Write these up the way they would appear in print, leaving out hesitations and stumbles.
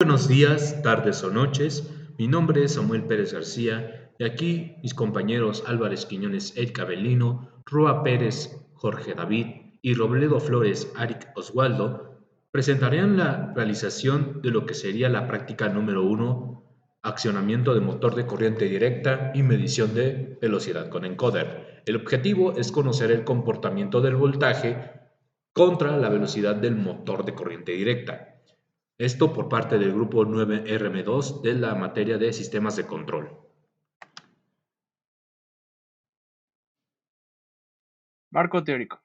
Buenos días, tardes o noches. Mi nombre es Samuel Pérez García y aquí mis compañeros Álvarez Quiñones Erika Belino, Rúa Pérez Jorge David y Robledo Flores Aric Oswaldo presentarán la realización de lo que sería la práctica número uno, accionamiento de motor de corriente directa y medición de velocidad con encoder. El objetivo es conocer el comportamiento del voltaje contra la velocidad del motor de corriente directa. Esto por parte del grupo 9RM2 de la materia de sistemas de control. Marco teórico.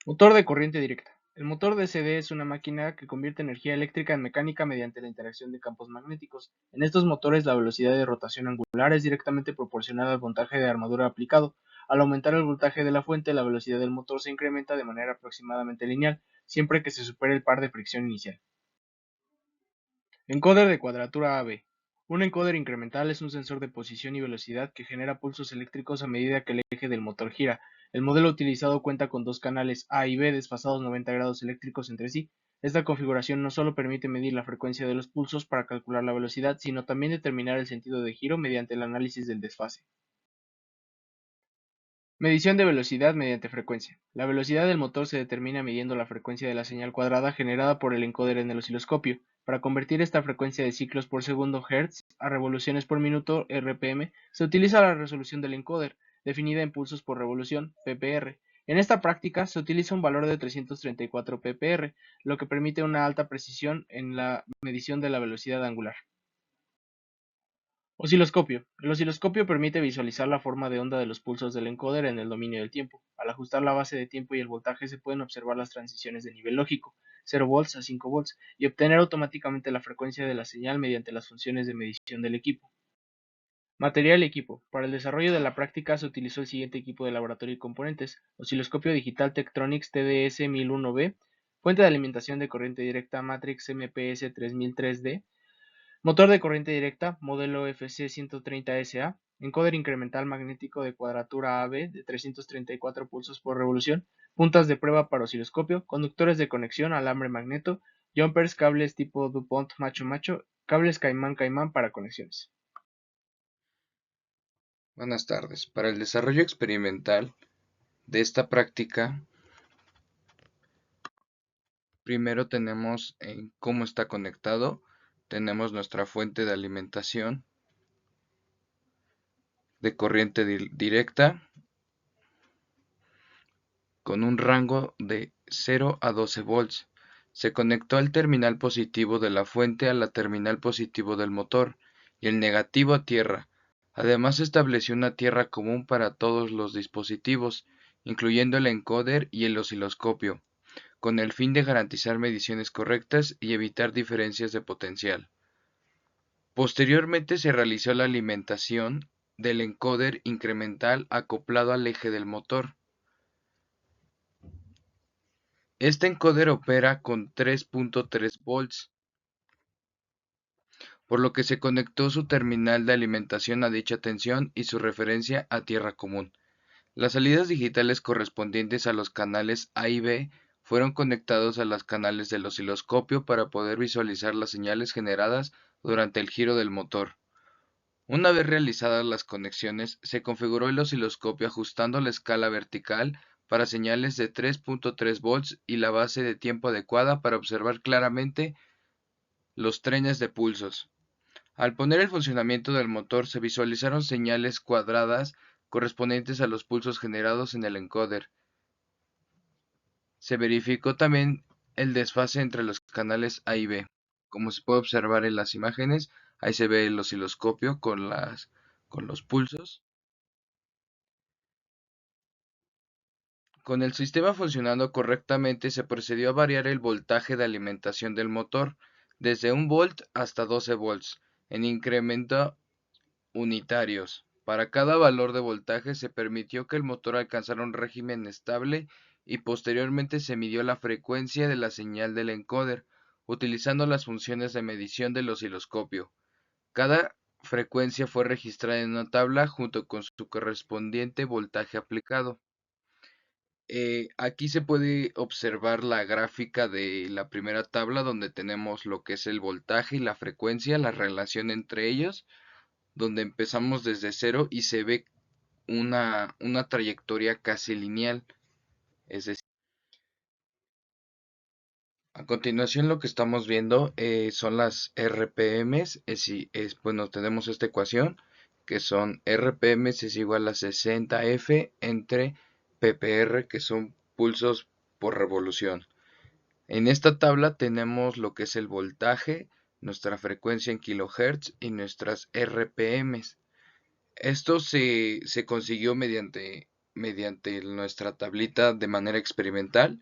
Motor de corriente directa. El motor DC es una máquina que convierte energía eléctrica en mecánica mediante la interacción de campos magnéticos. En estos motores la velocidad de rotación angular es directamente proporcional al voltaje de armadura aplicado. Al aumentar el voltaje de la fuente, la velocidad del motor se incrementa de manera aproximadamente lineal, siempre que se supere el par de fricción inicial. Encoder de cuadratura AB. Un encoder incremental es un sensor de posición y velocidad que genera pulsos eléctricos a medida que el eje del motor gira. El modelo utilizado cuenta con dos canales A y B desfasados 90 grados eléctricos entre sí. Esta configuración no solo permite medir la frecuencia de los pulsos para calcular la velocidad, sino también determinar el sentido de giro mediante el análisis del desfase. Medición de velocidad mediante frecuencia. La velocidad del motor se determina midiendo la frecuencia de la señal cuadrada generada por el encoder en el osciloscopio. Para convertir esta frecuencia de ciclos por segundo Hz a revoluciones por minuto RPM, se utiliza la resolución del encoder, definida en pulsos por revolución (ppr). En esta práctica se utiliza un valor de 334 ppr, lo que permite una alta precisión en la medición de la velocidad angular. Osciloscopio. El osciloscopio permite visualizar la forma de onda de los pulsos del encoder en el dominio del tiempo. Al ajustar la base de tiempo y el voltaje se pueden observar las transiciones de nivel lógico, 0 volts a 5 volts, y obtener automáticamente la frecuencia de la señal mediante las funciones de medición del equipo. Material y equipo. Para el desarrollo de la práctica se utilizó el siguiente equipo de laboratorio y componentes: osciloscopio digital Tektronix TDS-1001B, fuente de alimentación de corriente directa Matrix MPS 3003D, motor de corriente directa, modelo FC130SA, encoder incremental magnético de cuadratura AB de 334 pulsos por revolución, puntas de prueba para osciloscopio, conductores de conexión, alambre magneto, jumpers, cables tipo DuPont macho-macho, cables caimán-caimán para conexiones. Buenas tardes. Para el desarrollo experimental de esta práctica, primero tenemos cómo está conectado. Tenemos nuestra fuente de alimentación de corriente directa con un rango de 0 a 12 volts. Se conectó el terminal positivo de la fuente a la terminal positivo del motor y el negativo a tierra. Además, se estableció una tierra común para todos los dispositivos, incluyendo el encoder y el osciloscopio, con el fin de garantizar mediciones correctas y evitar diferencias de potencial. Posteriormente se realizó la alimentación del encoder incremental acoplado al eje del motor. Este encoder opera con 3.3 volts, por lo que se conectó su terminal de alimentación a dicha tensión y su referencia a tierra común. Las salidas digitales correspondientes a los canales A y B fueron conectados a los canales del osciloscopio para poder visualizar las señales generadas durante el giro del motor. Una vez realizadas las conexiones, se configuró el osciloscopio ajustando la escala vertical para señales de 3.3 volts y la base de tiempo adecuada para observar claramente los trenes de pulsos. Al poner el funcionamiento del motor se visualizaron señales cuadradas correspondientes a los pulsos generados en el encoder. Se verificó también el desfase entre los canales A y B. Como se puede observar en las imágenes, ahí se ve el osciloscopio con los pulsos. Con el sistema funcionando correctamente, se procedió a variar el voltaje de alimentación del motor desde 1 volt hasta 12 volts en incremento unitarios. Para cada valor de voltaje se permitió que el motor alcanzara un régimen estable y posteriormente se midió la frecuencia de la señal del encoder, utilizando las funciones de medición del osciloscopio. Cada frecuencia fue registrada en una tabla junto con su correspondiente voltaje aplicado. Aquí se puede observar la gráfica de la primera tabla donde tenemos lo que es el voltaje y la frecuencia, la relación entre ellos, donde empezamos desde cero y se ve una trayectoria casi lineal. Es decir, a continuación lo que estamos viendo son las RPMs, bueno, tenemos esta ecuación que son RPMs es igual a 60F entre PPR, que son pulsos por revolución. En esta tabla tenemos lo que es el voltaje, nuestra frecuencia en kilohertz y nuestras RPMs. Esto se consiguió mediante nuestra tablita de manera experimental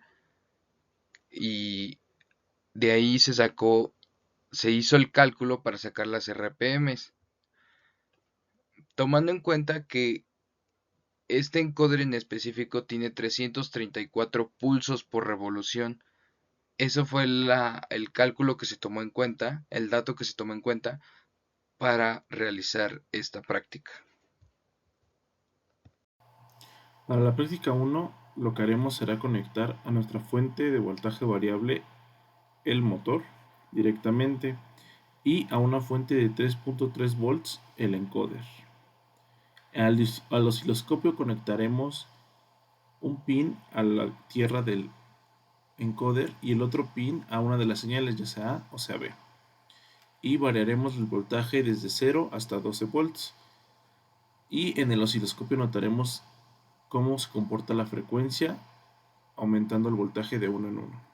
y de ahí se hizo el cálculo para sacar las RPMs, tomando en cuenta que este encoder en específico tiene 334 pulsos por revolución. Eso fue el cálculo que se tomó en cuenta, el dato que se tomó en cuenta para realizar esta práctica. Para la práctica 1, lo que haremos será conectar a nuestra fuente de voltaje variable el motor directamente y a una fuente de 3.3 volts el encoder. Al osciloscopio conectaremos un pin a la tierra del encoder y el otro pin a una de las señales, ya sea A o sea B. Y variaremos el voltaje desde 0 hasta 12 volts. Y en el osciloscopio notaremos cómo se comporta la frecuencia aumentando el voltaje de uno en uno.